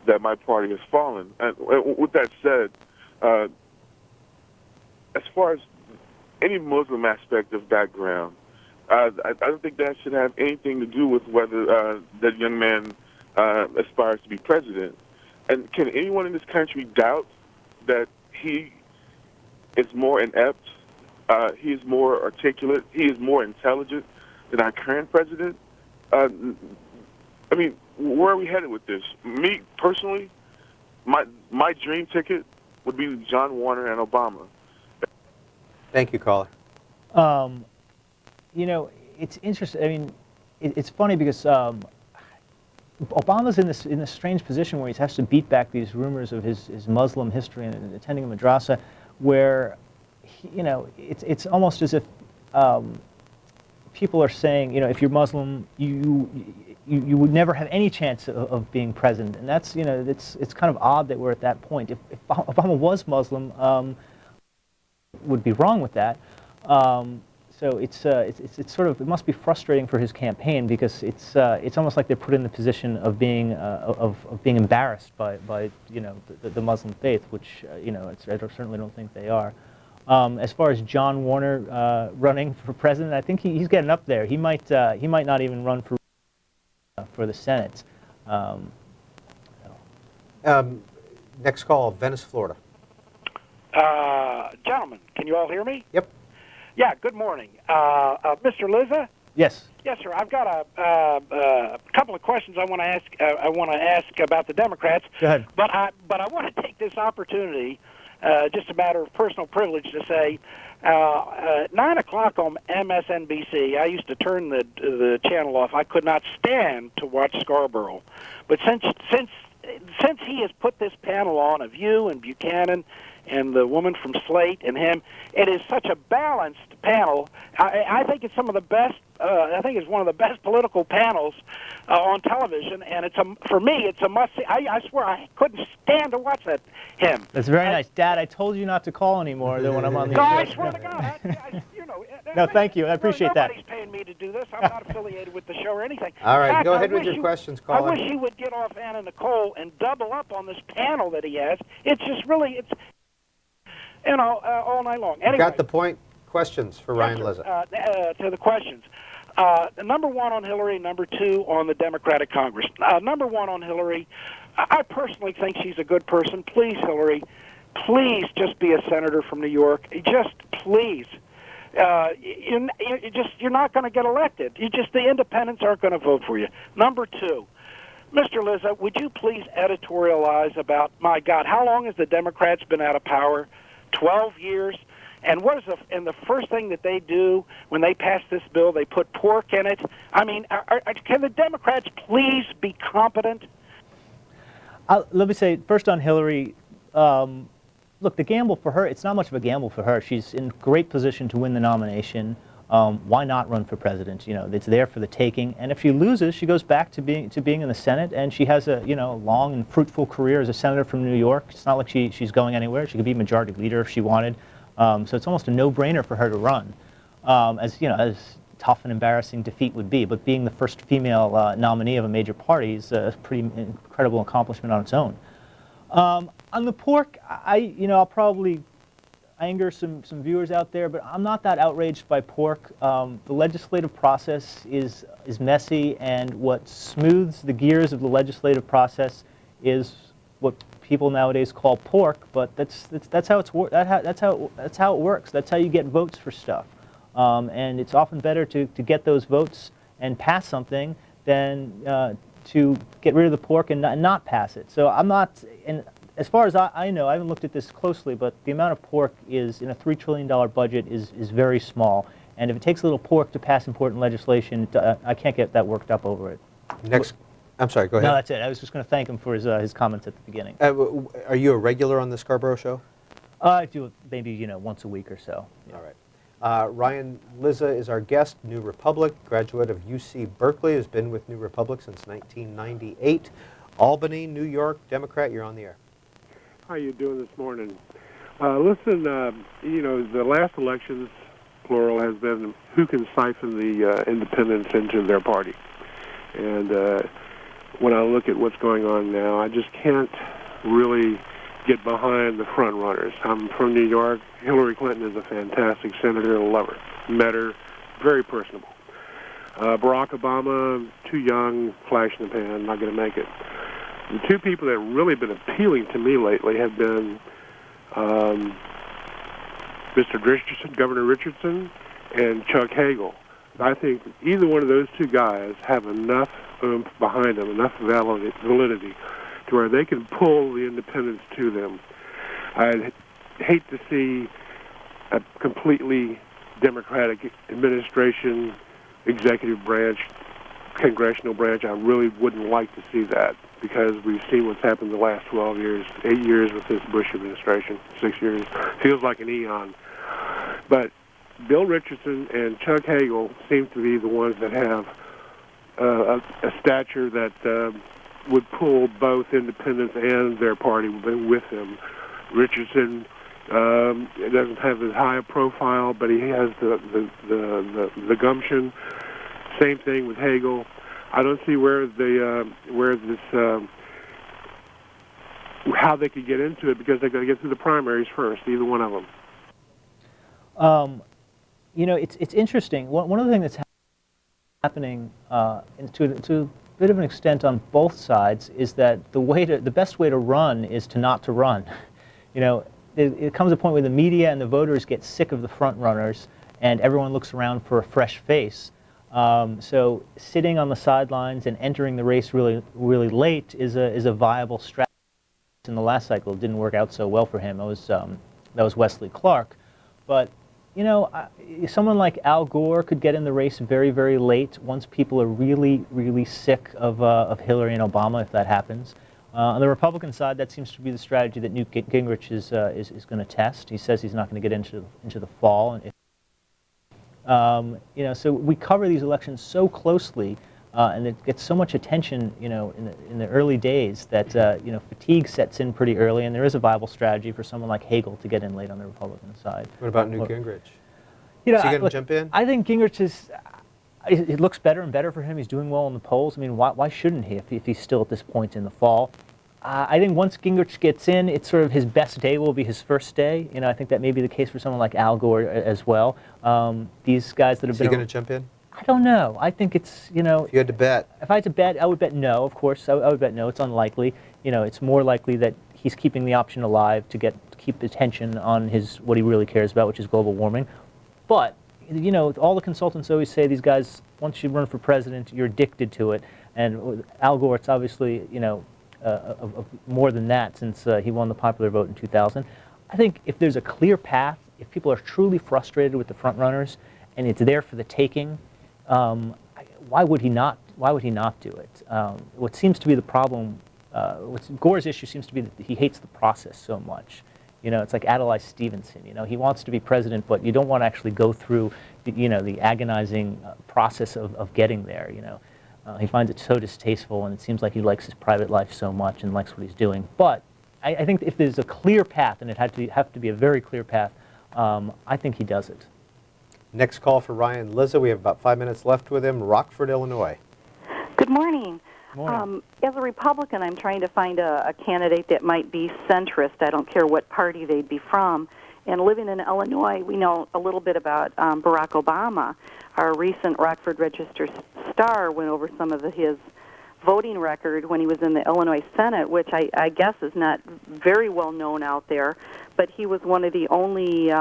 that my party has fallen. And with that said, as far as any Muslim aspect of background, I don't think that should have anything to do with whether that young man aspires to be president. And can anyone in this country doubt that he is more inept, he is more articulate, he is more intelligent than our current president? I mean, where are we headed with this? Me, personally, my dream ticket would be John Warner and Obama. Thank you, caller. You know, it's interesting. I mean, it's funny because Obama's in this strange position where he has to beat back these rumors of his Muslim history and attending a madrasa, where you know, it's almost as if people are saying, you know, if you're Muslim, you would never have any chance of being president, and that's, you know, it's kind of odd that we're at that point. If Obama was Muslim, would be wrong with that. So it's sort of, it must be frustrating for his campaign, because it's almost like they're put in the position of being embarrassed by you know, the Muslim faith, which you know, I certainly don't think they are. As far as John Warner running for president, I think he's getting up there. He might not even run for the Senate. Next call, Venice, Florida. Gentlemen, can you all hear me? Yep. Yeah, good morning. Mr. Lizza? Yes. Yes, sir. I've got a couple of questions I want to ask about the Democrats. Go ahead. But I want to take this opportunity, just a matter of personal privilege, to say 9 o'clock on MSNBC, I used to turn the channel off. I could not stand to watch Scarborough. But since he has put this panel on of you and Buchanan and the woman from Slate and him, it is such a balanced panel. I think it's some of the best. I think it's one of the best political panels on television, and for me, it's a must-see. I swear I couldn't stand to watch him. That's very nice, Dad. I told you not to call anymore when I'm on the. No, I swear to God. You know. No, thank you. I appreciate that. Nobody's paying me to do this. I'm not affiliated with the show or anything. All right, In fact, go ahead with your questions, caller. I wish he would get off Anna Nicole and double up on this panel that he has. It's just really, you know, all night long. Anyway, Got the point. Questions for Ryan Lizza. To the questions. Number one on Hillary, number two on the Democratic Congress. Number one on Hillary, I personally think she's a good person. Please, Hillary, please just be a senator from New York. Just please. You're not going to get elected. The independents aren't going to vote for you. Number two, Mr. Lizza, would you please editorialize about, my God, how long has the Democrats been out of power? 12 years. And what is the first thing that they do when they pass this bill? They put pork in it. I mean, can the Democrats please be competent? Let me say, first on Hillary, look, the gamble for her, it's not much of a gamble for her. She's in great position to win the nomination. Why not run for president? You know, it's there for the taking. And if she loses, she goes back to being in the Senate, and she has a, you know, long and fruitful career as a senator from New York. It's not like she's going anywhere. She could be majority leader if she wanted. So it's almost a no-brainer for her to run, as you know, as tough and embarrassing defeat would be. But being the first female nominee of a major party is a pretty incredible accomplishment on its own. On the pork, I'll probably anger some viewers out there, but I'm not that outraged by pork. The legislative process is messy, and what smooths the gears of the legislative process is what people nowadays call pork. But that's how it works. That's how you get votes for stuff. And it's often better to get those votes and pass something than to get rid of the pork and not pass it. So I'm not. And as far as I know, I haven't looked at this closely, but the amount of pork is in a $3 trillion budget is very small. And if it takes a little pork to pass important legislation, I can't get that worked up over it. Next, I'm sorry, go ahead. No, that's it. I was just going to thank him for his comments at the beginning. Are you a regular on the Scarborough Show? I do it maybe once a week or so. Yeah. All right. Ryan Lizza is our guest, New Republic, graduate of UC Berkeley, has been with New Republic since 1998. Albany, New York, Democrat, you're on the air. How you doing this morning? Listen, the last elections, plural, has been who can siphon the independents into their party. And when I look at what's going on now. I just can't really get behind the front runners. I'm from New York. Hillary Clinton is a fantastic senator. I love her. Met her. Very personable. Barack Obama, too young, flash in the pan, not going to make it. The two people that have really been appealing to me lately have been Mr. Richardson, Governor Richardson, and Chuck Hagel. I think either one of those two guys have enough oomph behind them, enough validity, to where they can pull the independents to them. I'd hate to see a completely Democratic administration, executive branch, congressional branch. I really wouldn't like to see that, because we've seen what's happened the last 12 years, 8 years with this Bush administration, 6 years. Feels like an eon. But Bill Richardson and Chuck Hagel seem to be the ones that have a stature that would pull both independents and their party with them. Richardson doesn't have as high a profile, but he has the gumption. Same thing with Hagel. I don't see where how they could get into it, because they've got to get through the primaries first. Either one of them. You know, it's interesting. One of the things that's happening to a bit of an extent on both sides is that the best way to run is to not to run. You know, it comes a point where the media and the voters get sick of the front runners, and everyone looks around for a fresh face. So sitting on the sidelines and entering the race really late is a viable strategy. In the last cycle, it didn't work out so well for him. That was Wesley Clark, but you know, someone like Al Gore could get in the race very late once people are really sick of Hillary and Obama, if that happens. On the Republican side, that seems to be the strategy that Newt Gingrich is going to test. He says he's not going to get into the fall. And you know, so we cover these elections so closely, and it gets so much attention, you know, in the early days that you know, fatigue sets in pretty early, and there is a viable strategy for someone like Hagel to get in late on the Republican side. What about Newt Gingrich? You know, is he going to jump in? I think Gingrich is. It looks better and better for him. He's doing well in the polls. I mean, why shouldn't he if he's still at this point in the fall? I think once Gingrich gets in, it's sort of his best day will be his first day. You know, I think that may be the case for someone like Al Gore as well. These guys that have been. Is he going to jump in? I don't know. I think it's, you know. If you had to bet. If I had to bet, I would bet no, of course. I would bet no. It's unlikely. You know, it's more likely that he's keeping the option alive to keep attention on what he really cares about, which is global warming. But, you know, all the consultants always say these guys, once you run for president, you're addicted to it. And with Al Gore, it's obviously, you know, more than that, since he won the popular vote in 2000. I think if there's a clear path, if people are truly frustrated with the front runners, and it's there for the taking, why would he not? Why would he not do it? What seems to be the problem, Gore's issue seems to be that he hates the process so much. You know, it's like Adlai Stevenson. You know, he wants to be president, but you don't want to actually go through, the agonizing process of getting there. You know, he finds it so distasteful, and it seems like he likes his private life so much and likes what he's doing. But I think if there's a clear path, and it have to be a very clear path, I think he does it. Next call for Ryan Lizza. We have about 5 minutes left with him. Rockford, Illinois. Good morning. Morning. As a Republican, I'm trying to find a candidate that might be centrist. I don't care what party they'd be from. And living in Illinois, we know a little bit about Barack Obama. Our recent Rockford Register Star went over some of his voting record when he was in the Illinois Senate, which I guess is not very well known out there. But he was one of the only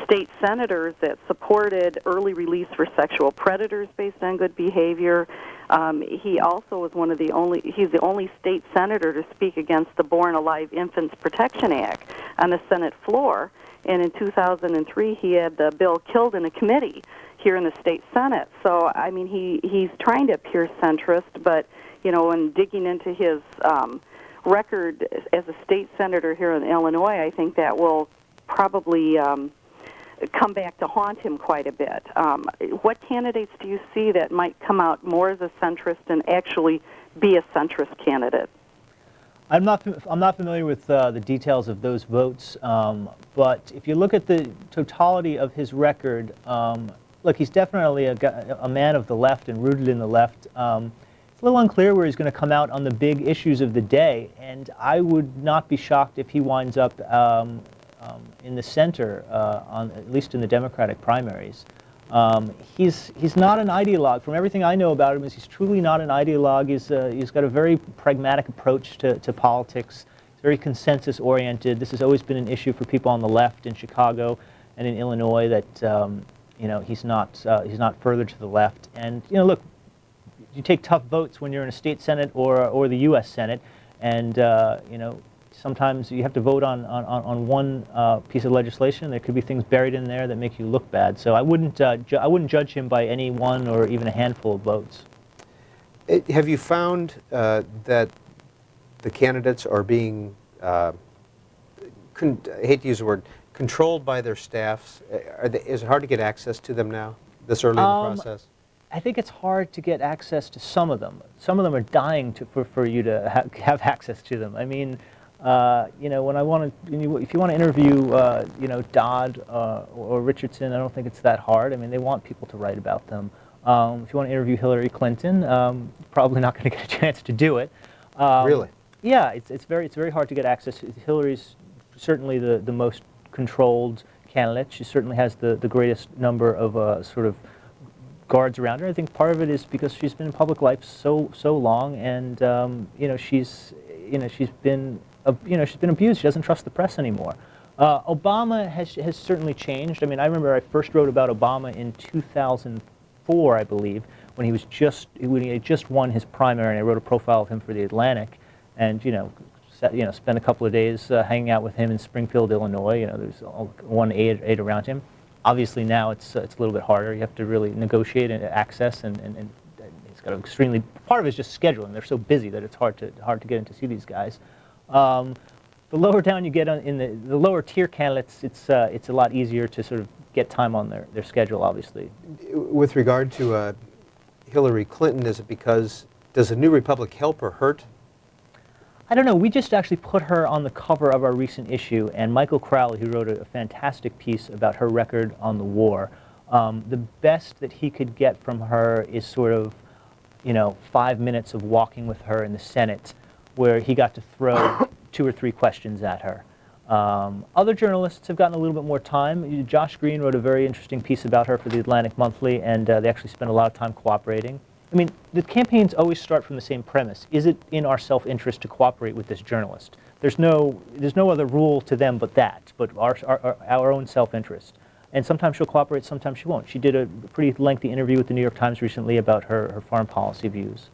state senators that supported early release for sexual predators based on good behavior. He also was he's the only state senator to speak against the Born Alive Infants Protection Act on the Senate floor. And in 2003, he had the bill killed in a committee here in the state Senate. So, I mean, he's trying to appear centrist, but, in digging into his record as a state senator here in Illinois, I think that will probably come back to haunt him quite a bit. What candidates do you see that might come out more as a centrist and actually be a centrist candidate? I'm not familiar with the details of those votes, but if you look at the totality of his record, look, he's definitely a man of the left and rooted in the left. It's a a little unclear where he's going to come out on the big issues of the day, and I would not be shocked if he winds up in the center, at least in the Democratic primaries. He's not an ideologue. From everything I know about him, he's truly not an ideologue. He's got a very pragmatic approach to politics. He's very consensus-oriented. This has always been an issue for people on the left in Chicago and in Illinois that he's not further to the left. And look, you take tough votes when you're in a state senate or the U.S. Senate, and sometimes you have to vote on one piece of legislation. There could be things buried in there that make you look bad. So I wouldn't judge him by any one or even a handful of votes. Have you found that the candidates are being, I hate to use the word, controlled by their staffs? Is it hard to get access to them now, this early in the process? I think it's hard to get access to some of them. Some of them are dying for you to have access to them. I mean, if you want to interview, Dodd or Richardson, I don't think it's that hard. I mean, they want people to write about them. If you want to interview Hillary Clinton, probably not going to get a chance to do it. Really? Yeah, it's very hard to get access. Hillary's certainly the most controlled candidate. She certainly has the greatest number of sort of guards around her. I think part of it is because she's been in public life so long, and she's been abused. She doesn't trust the press anymore. Obama has certainly changed. I mean, I remember I first wrote about Obama in 2004, I believe, when he had just won his primary, and I wrote a profile of him for the Atlantic, and spent a couple of days hanging out with him in Springfield, Illinois. There's one aide around him. Obviously now it's a little bit harder. You have to really negotiate and access, and it's got extremely. Part of it is just scheduling. They're so busy that it's hard to get in to see these guys. The lower down you get in the lower tier candidates, it's a lot easier to sort of get time on their schedule. Obviously. With regard to Hillary Clinton, is it because does the New Republic help or hurt? I don't know. We just actually put her on the cover of our recent issue, and Michael Crowley, who wrote a fantastic piece about her record on the war, the best that he could get from her is sort of, 5 minutes of walking with her in the Senate, where he got to throw 2 or 3 questions at her. Other journalists have gotten a little bit more time. Josh Green wrote a very interesting piece about her for the Atlantic Monthly, and they actually spent a lot of time cooperating. I mean, the campaigns always start from the same premise. Is it in our self-interest to cooperate with this journalist? There's no other rule to them but that, but our own self-interest. And sometimes she'll cooperate, sometimes she won't. She did a pretty lengthy interview with the New York Times recently about her foreign policy views.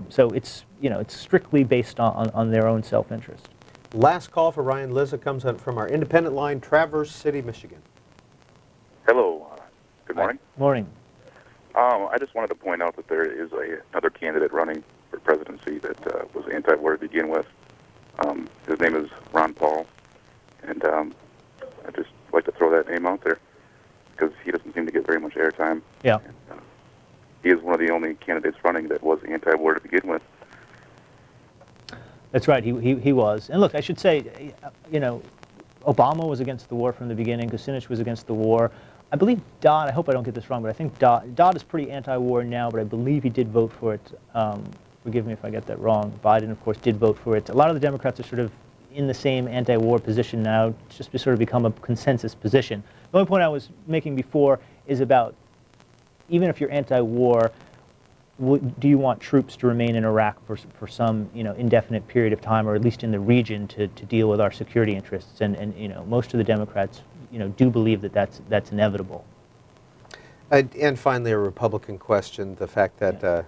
So it's strictly based on their own self-interest. Last call for Ryan Lizza comes from our independent line, Traverse City, Michigan. Hello. Good morning. Morning. I just wanted to point out that there is another candidate running for presidency that was anti-war to begin with. His name is Ron Paul, and I'd just like to throw that name out there because he doesn't seem to get very much airtime. Yeah. And, he is one of the only candidates running that was anti-war to begin with. That's right. He was. And look, I should say, Obama was against the war from the beginning. Kucinich was against the war. I believe Dodd, I hope I don't get this wrong, but I think Dodd is pretty anti-war now, but I believe he did vote for it. Forgive me if I get that wrong. Biden, of course, did vote for it. A lot of the Democrats are sort of in the same anti-war position now. It's just sort of become a consensus position. The only point I was making before is about, even if you're anti-war, do you want troops to remain in Iraq for some indefinite period of time, or at least in the region, to deal with our security interests? And most of the Democrats do believe that that's inevitable. And finally, a Republican question: the fact that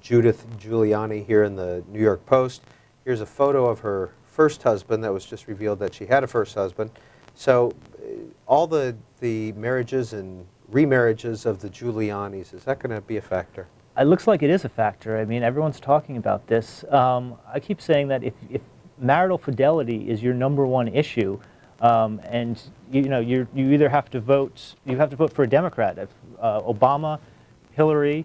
Judith Giuliani here in the New York Post, here's a photo of her first husband that was just revealed that she had a first husband. So all the marriages and remarriages of the Giulianis, is that going to be a factor? It looks like it is a factor. I mean, everyone's talking about this. I keep saying that if marital fidelity is your #1 issue, and you either have to vote, for a Democrat. If Obama, Hillary,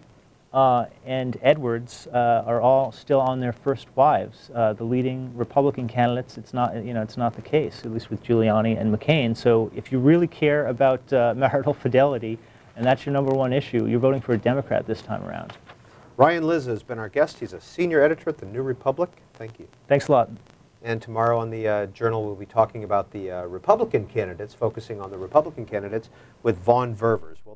and Edwards are all still on their first wives, the leading Republican candidates, it's not the case, at least with Giuliani and McCain. So if you really care about marital fidelity, and that's your #1 issue, you're voting for a Democrat this time around. Ryan Lizza has been our guest. He's a senior editor at the New Republic. Thank you. Thanks a lot. And tomorrow on the Journal, we'll be talking about the Republican candidates, focusing on the Republican candidates with Vaughn Ververs.